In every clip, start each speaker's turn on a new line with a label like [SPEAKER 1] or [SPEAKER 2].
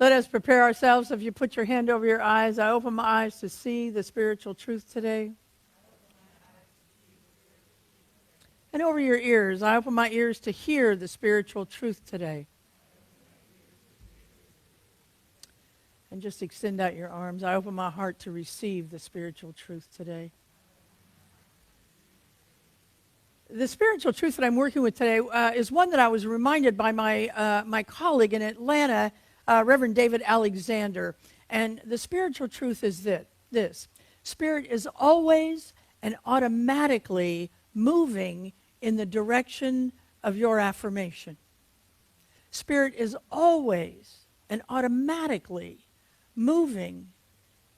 [SPEAKER 1] Let us prepare ourselves. If you put your hand over your eyes, I open my eyes to see the spiritual truth today. And over your ears, I open my ears to hear the spiritual truth today. And just extend out your arms. I open my heart to receive the spiritual truth today. The spiritual truth that I'm working with today is one that I was reminded by my colleague in Atlanta, Reverend David Alexander. And the spiritual truth is this. Spirit is always and automatically moving in the direction of your affirmation. Spirit is always and automatically moving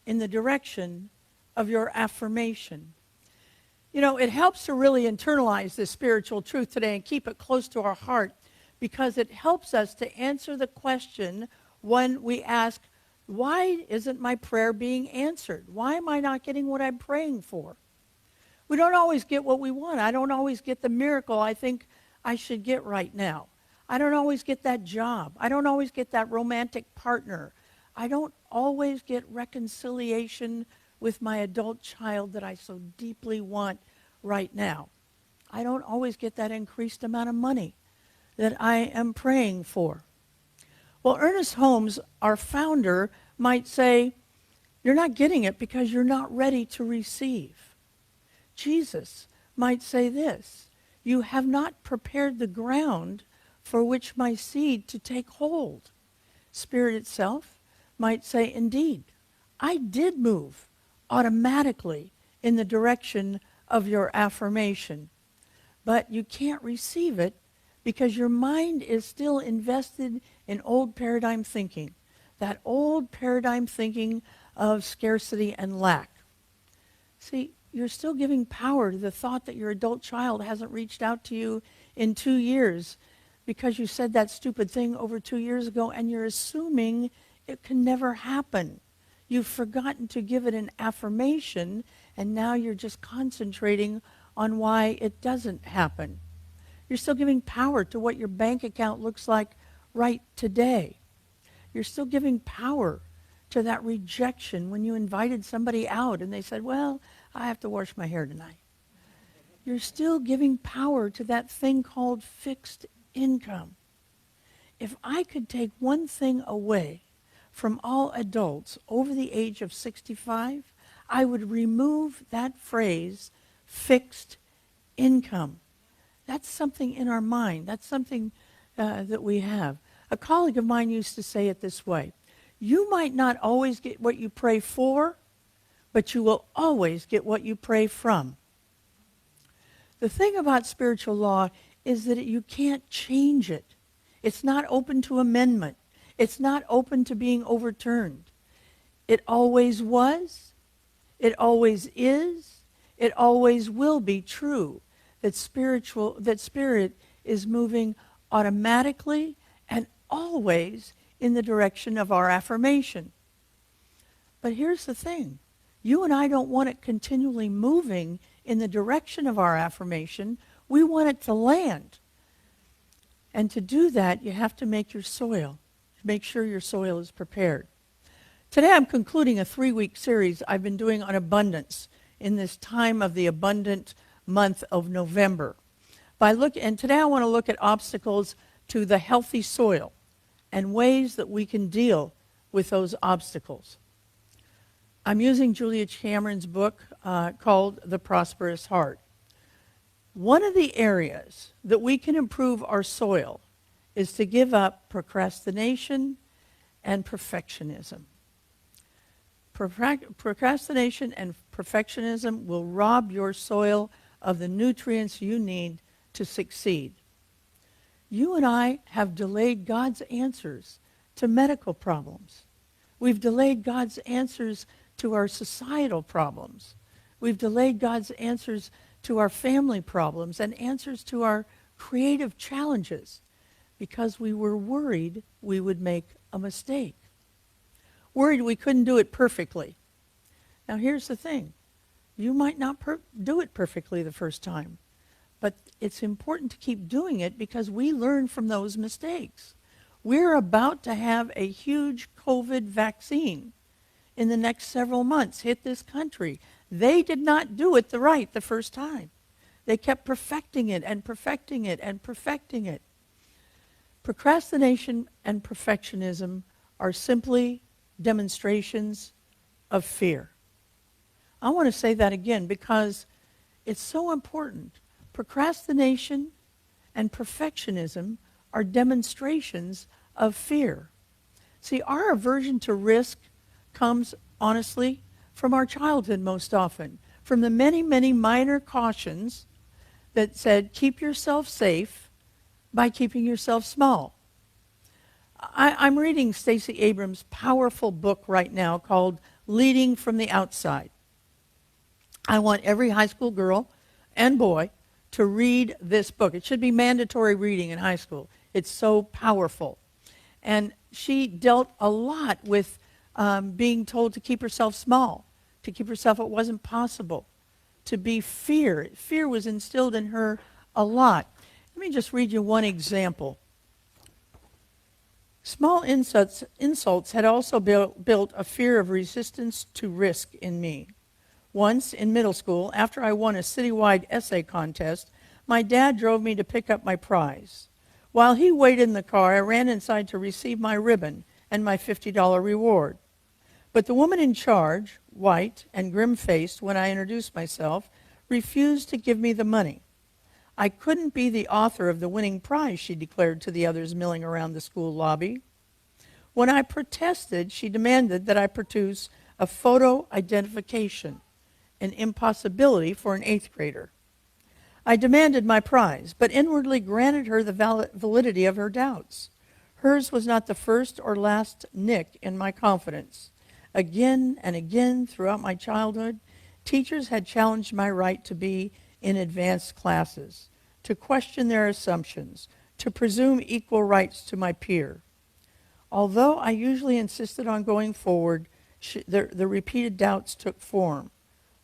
[SPEAKER 1] in the direction of your affirmation. You know, it helps to really internalize this spiritual truth today and keep it close to our heart, because it helps us to answer the question when we ask, why isn't my prayer being answered? Why am I not getting what I'm praying for? We don't always get what we want. I don't always get the miracle I think I should get right now. I don't always get that job. I don't always get that romantic partner. I don't always get reconciliation with my adult child that I so deeply want right now. I don't always get that increased amount of money that I am praying for. Well, Ernest Holmes, our founder, might say, you're not getting it because you're not ready to receive. Jesus might say this, you have not prepared the ground for which my seed to take hold. Spirit itself might say, indeed, I did move automatically in the direction of your affirmation, but you can't receive it because your mind is still invested in old paradigm thinking, that old paradigm thinking of scarcity and lack. See, you're still giving power to the thought that your adult child hasn't reached out to you in 2 years because you said that stupid thing over 2 years ago, and you're assuming it can never happen. You've forgotten to give it an affirmation, and now you're just concentrating on why it doesn't happen. You're still giving power to what your bank account looks like right today. You're still giving power to that rejection when you invited somebody out and they said, well, I have to wash my hair tonight. You're still giving power to that thing called fixed income. If I could take one thing away from all adults over the age of 65, I would remove that phrase, fixed income. That's something in our mind. That's something that we have. A colleague of mine used to say it this way. You might not always get what you pray for, but you will always get what you pray from. The thing about spiritual law is that you can't change it. It's not open to amendment. It's not open to being overturned. It always was. It always is. It always will be true that spirit is moving automatically and always in the direction of our affirmation. But here's the thing. You and I don't want it continually moving in the direction of our affirmation. We want it to land. And to do that, you have to make your soil. Make sure your soil is prepared. Today I'm concluding a 3-week series I've been doing on abundance in this time of the abundant month of November. And today I want to look at obstacles to the healthy soil and ways that we can deal with those obstacles. I'm using Julia Cameron's book called The Prosperous Heart. One of the areas that we can improve our soil is to give up procrastination and perfectionism. Procrastination and perfectionism will rob your soil of the nutrients you need to succeed. You and I have delayed God's answers to medical problems. We've delayed God's answers to our societal problems. We've delayed God's answers to our family problems and answers to our creative challenges because we were worried we would make a mistake. Worried we couldn't do it perfectly. Now here's the thing. You might not do it perfectly the first time, but it's important to keep doing it because we learn from those mistakes. We're about to have a huge COVID vaccine in the next several months hit this country. They did not do it the first time. They kept perfecting it and perfecting it and perfecting it. Procrastination and perfectionism are simply demonstrations of fear. I want to say that again because it's so important. Procrastination and perfectionism are demonstrations of fear. See, our aversion to risk comes, honestly, from our childhood most often, from the many, many minor cautions that said, keep yourself safe by keeping yourself small. I'm reading Stacey Abrams' powerful book right now called Leading from the Outside. I want every high school girl and boy to read this book. It should be mandatory reading in high school. It's so powerful. And she dealt a lot with being told to keep herself small, to keep herself, it wasn't possible, to be fear. Fear was instilled in her a lot. Let me just read you one example. Small insults had also built a fear of resistance to risk in me. Once, in middle school, after I won a citywide essay contest, my dad drove me to pick up my prize. While he waited in the car, I ran inside to receive my ribbon and my $50 reward. But the woman in charge, white and grim-faced when I introduced myself, refused to give me the money. I couldn't be the author of the winning prize, she declared to the others milling around the school lobby. When I protested, she demanded that I produce a photo identification, an impossibility for an 8th grader. I demanded my prize, but inwardly granted her the validity of her doubts. Hers was not the first or last nick in my confidence. Again and again throughout my childhood, teachers had challenged my right to be in advanced classes, to question their assumptions, to presume equal rights to my peer. Although I usually insisted on going forward, the repeated doubts took form.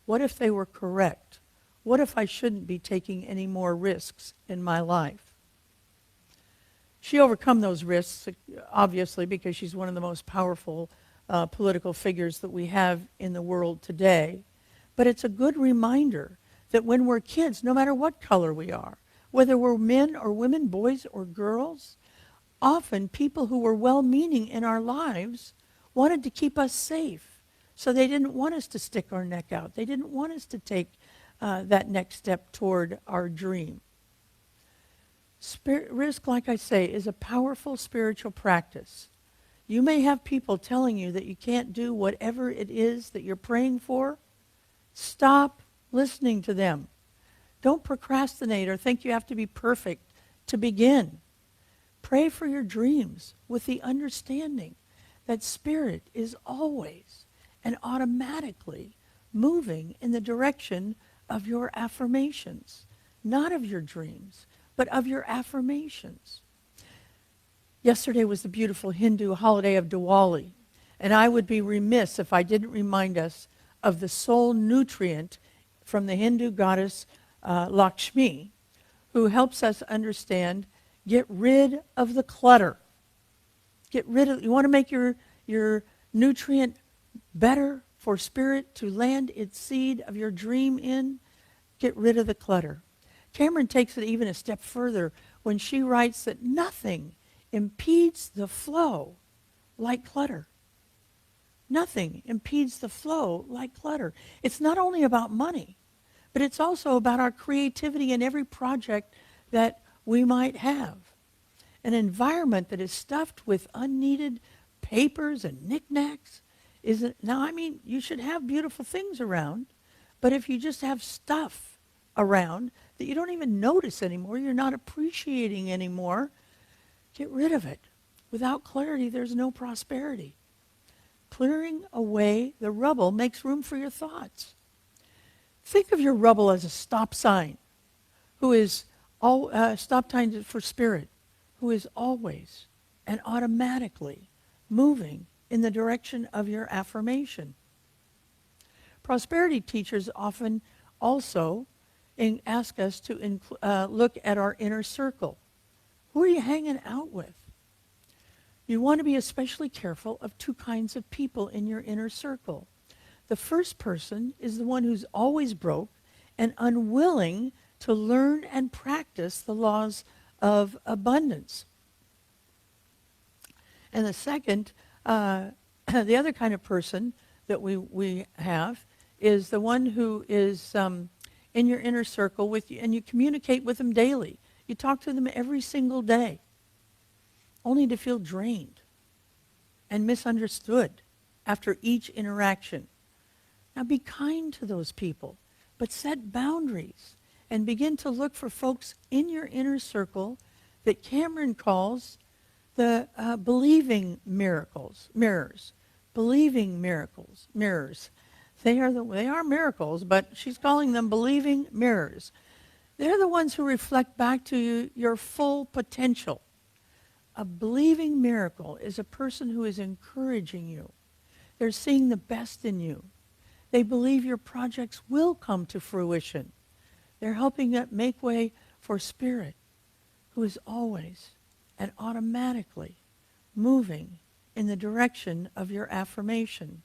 [SPEAKER 1] What if they were correct? What if I shouldn't be taking any more risks in my life? She overcome those risks, obviously, because she's one of the most powerful political figures that we have in the world today. But it's a good reminder that when we're kids, no matter what color we are, whether we're men or women, boys or girls, often people who were well-meaning in our lives wanted to keep us safe. So they didn't want us to stick our neck out. They didn't want us to take that next step toward our dream. Risk, like I say, is a powerful spiritual practice. You may have people telling you that you can't do whatever it is that you're praying for. Stop listening to them. Don't procrastinate or think you have to be perfect to begin. Pray for your dreams with the understanding that Spirit is always and automatically moving in the direction of your affirmations, not of your dreams, but of your affirmations. Yesterday was the beautiful Hindu holiday of Diwali, and I would be remiss if I didn't remind us of the soul nutrient from the Hindu goddess Lakshmi, who helps us understand, get rid of the clutter. You want to make your nutrient better for spirit to land its seed of your dream in? Get rid of the clutter. Cameron takes it even a step further when she writes that nothing impedes the flow like clutter. Nothing impedes the flow like clutter. It's not only about money, but it's also about our creativity in every project that we might have. An environment that is stuffed with unneeded papers and knickknacks isn't. Now, I mean, you should have beautiful things around, but if you just have stuff around that you don't even notice anymore, you're not appreciating anymore, get rid of it. Without clarity, there's no prosperity. Clearing away the rubble makes room for your thoughts. Think of your rubble as a stop sign, who is stop sign for spirit, who is always and automatically moving in the direction of your affirmation. Prosperity teachers often also ask us to look at our inner circle. Who are you hanging out with? You want to be especially careful of two kinds of people in your inner circle. The first person is the one who's always broke and unwilling to learn and practice the laws of abundance. And the second, the other kind of person that we have is the one who is in your inner circle with you, and you communicate with them daily. You talk to them every single day, only to feel drained and misunderstood after each interaction. Now be kind to those people, but set boundaries and begin to look for folks in your inner circle that Cameron calls the believing mirrors. Believing mirrors. They are miracles, but she's calling them believing mirrors. They're the ones who reflect back to you your full potential. A believing miracle is a person who is encouraging you. They're seeing the best in you. They believe your projects will come to fruition. They're helping it make way for Spirit, who is always and automatically moving in the direction of your affirmation.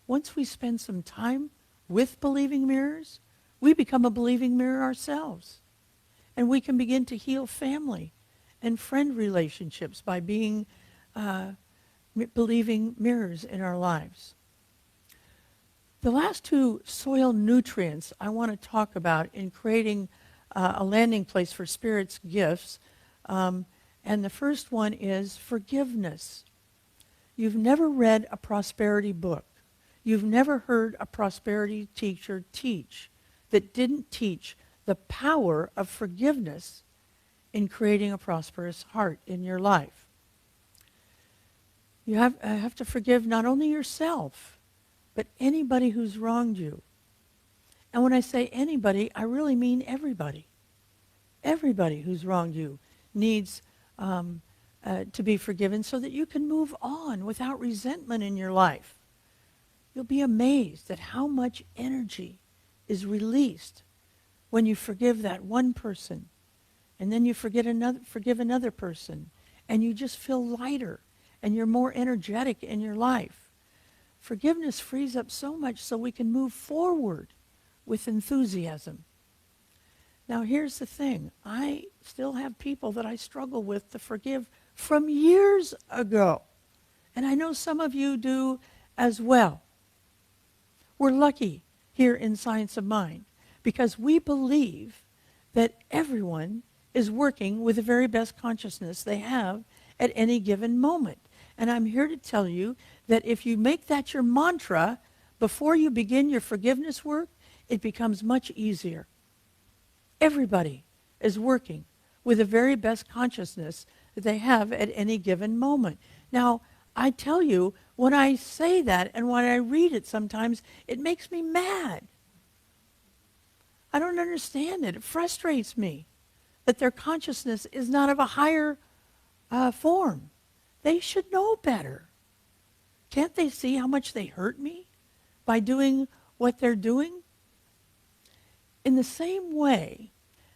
[SPEAKER 1] Once we spend some time with believing mirrors, we become a believing mirror ourselves. And we can begin to heal family and friend relationships by being believing mirrors in our lives. The last two soil nutrients I want to talk about in creating a landing place for Spirit's gifts, and the first one is forgiveness. You've never read a prosperity book. You've never heard a prosperity teacher teach that didn't teach the power of forgiveness in creating a prosperous heart in your life. You have to forgive not only yourself, but anybody who's wronged you. And when I say anybody, I really mean everybody. Everybody who's wronged you needs to be forgiven so that you can move on without resentment in your life. You'll be amazed at how much energy is released when you forgive that one person, and then you forgive another person, and you just feel lighter, and you're more energetic in your life. Forgiveness frees up so much so we can move forward with enthusiasm. Now here's the thing. I still have people that I struggle with to forgive from years ago. And I know some of you do as well. We're lucky here in Science of Mind because we believe that everyone is working with the very best consciousness they have at any given moment. And I'm here to tell you that if you make that your mantra before you begin your forgiveness work, it becomes much easier. Everybody is working with the very best consciousness that they have at any given moment. Now, I tell you, when I say that and when I read it sometimes, it makes me mad. I don't understand it. It frustrates me that their consciousness is not of a higher form. They should know better. Can't they see how much they hurt me by doing what they're doing? In the same way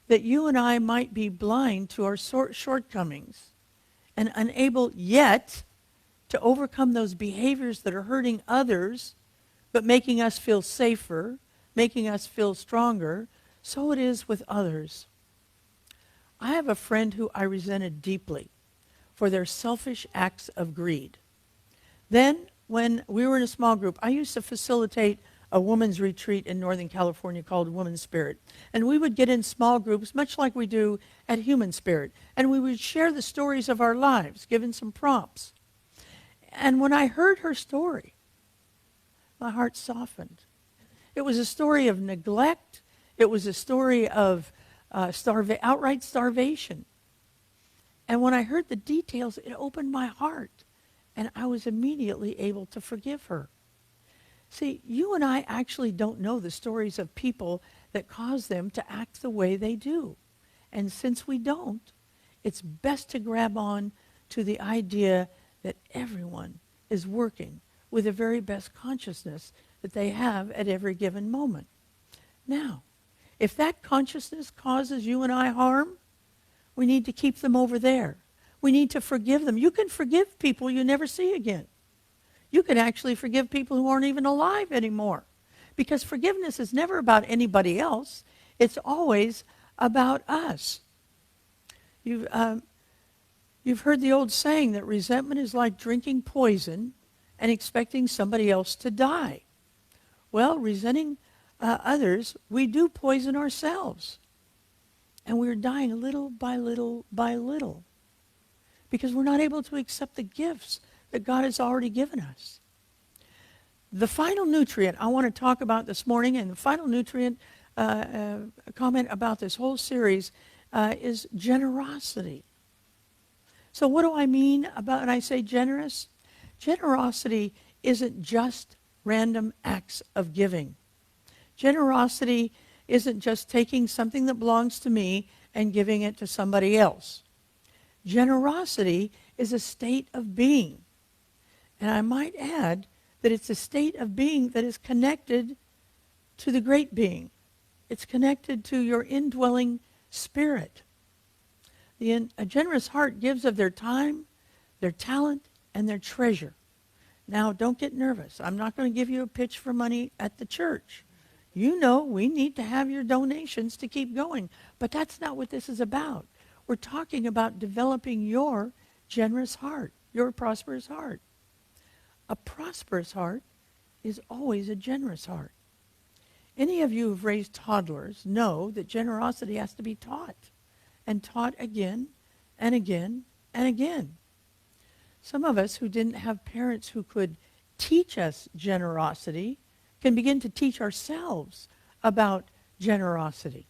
[SPEAKER 1] that you and I might be blind to our shortcomings and unable yet to overcome those behaviors that are hurting others, but making us feel safer, making us feel stronger, so it is with others. I have a friend who I resented deeply for their selfish acts of greed. Then, when we were in a small group, I used to facilitate a women's retreat in Northern California called Women's Spirit. And we would get in small groups, much like we do at Human Spirit. And we would share the stories of our lives, given some prompts. And when I heard her story, my heart softened. It was a story of neglect. It was a story of outright starvation. And when I heard the details, it opened my heart. And I was immediately able to forgive her. See, you and I actually don't know the stories of people that cause them to act the way they do. And since we don't, it's best to grab on to the idea that everyone is working with the very best consciousness that they have at every given moment. Now, if that consciousness causes you and I harm, we need to keep them over there. We need to forgive them. You can forgive people you never see again. You can actually forgive people who aren't even alive anymore. Because forgiveness is never about anybody else. It's always about us. You've heard the old saying that resentment is like drinking poison and expecting somebody else to die. Well, resenting others, we do poison ourselves. And we're dying little by little by little. Because we're not able to accept the gifts that God has already given us. The final nutrient I want to talk about this morning, and the final nutrient comment about this whole series is generosity. So what do I mean about when I say generous? Generosity isn't just random acts of giving. Generosity isn't just taking something that belongs to me and giving it to somebody else. Generosity is a state of being. And I might add that it's a state of being that is connected to the great being. It's connected to your indwelling spirit. A generous heart gives of their time, their talent, and their treasure. Now, don't get nervous. I'm not going to give you a pitch for money at the church. You know we need to have your donations to keep going. But that's not what this is about. We're talking about developing your generous heart, your prosperous heart. A prosperous heart is always a generous heart. Any of you who've raised toddlers know that generosity has to be taught, and taught again and again and again. Some of us who didn't have parents who could teach us generosity can begin to teach ourselves about generosity.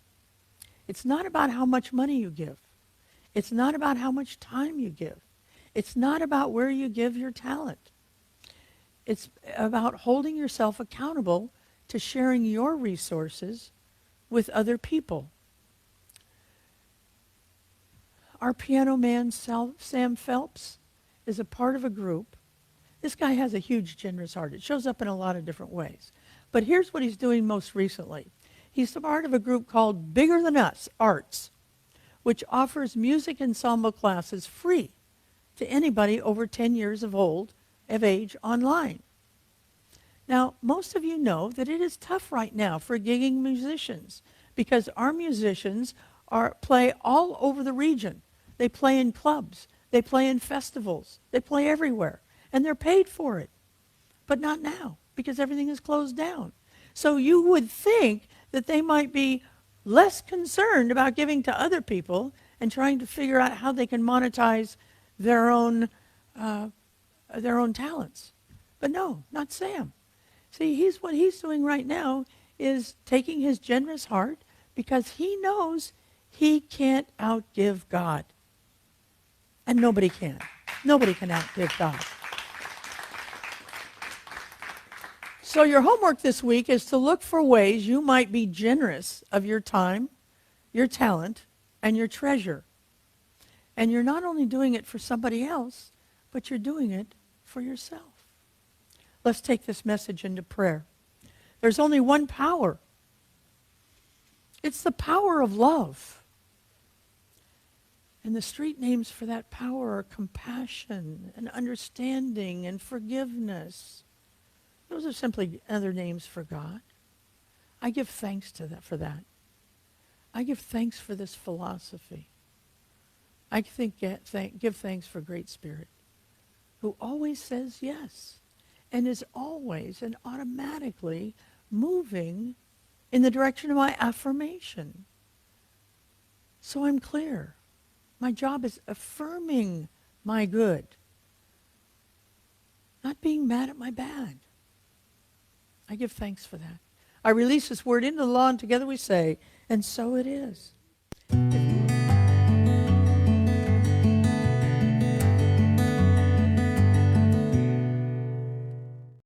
[SPEAKER 1] It's not about how much money you give. It's not about how much time you give. It's not about where you give your talent. It's about holding yourself accountable to sharing your resources with other people. Our piano man, Sam Phelps, is a part of a group. This guy has a huge, generous heart. It shows up in a lot of different ways. But here's what he's doing most recently. He's a part of a group called Bigger Than Us Arts, which offers music ensemble classes free to anybody over 10 years of age online. Now, most of you know that it is tough right now for gigging musicians because our musicians play all over the region. They play in clubs. They play in festivals. They play everywhere. And they're paid for it. But not now because everything is closed down. So you would think that they might be less concerned about giving to other people and trying to figure out how they can monetize their own talents. But no, not Sam. See, what he's doing right now is taking his generous heart because he knows he can't outgive God. And nobody can. Nobody can outgive God. So your homework this week is to look for ways you might be generous of your time, your talent, and your treasure. And you're not only doing it for somebody else, but you're doing it for yourself. Let's take this message into prayer. There's only one power. It's the power of love. And the street names for that power are compassion and understanding and forgiveness. Those are simply other names for God. I give thanks for that. I give thanks for this philosophy. I give thanks for Great Spirit, who always says yes and is always and automatically moving in the direction of my affirmation. So I'm clear. My job is affirming my good, not being mad at my bad. I give thanks for that. I release this word into the law, and together we say, and so it is. If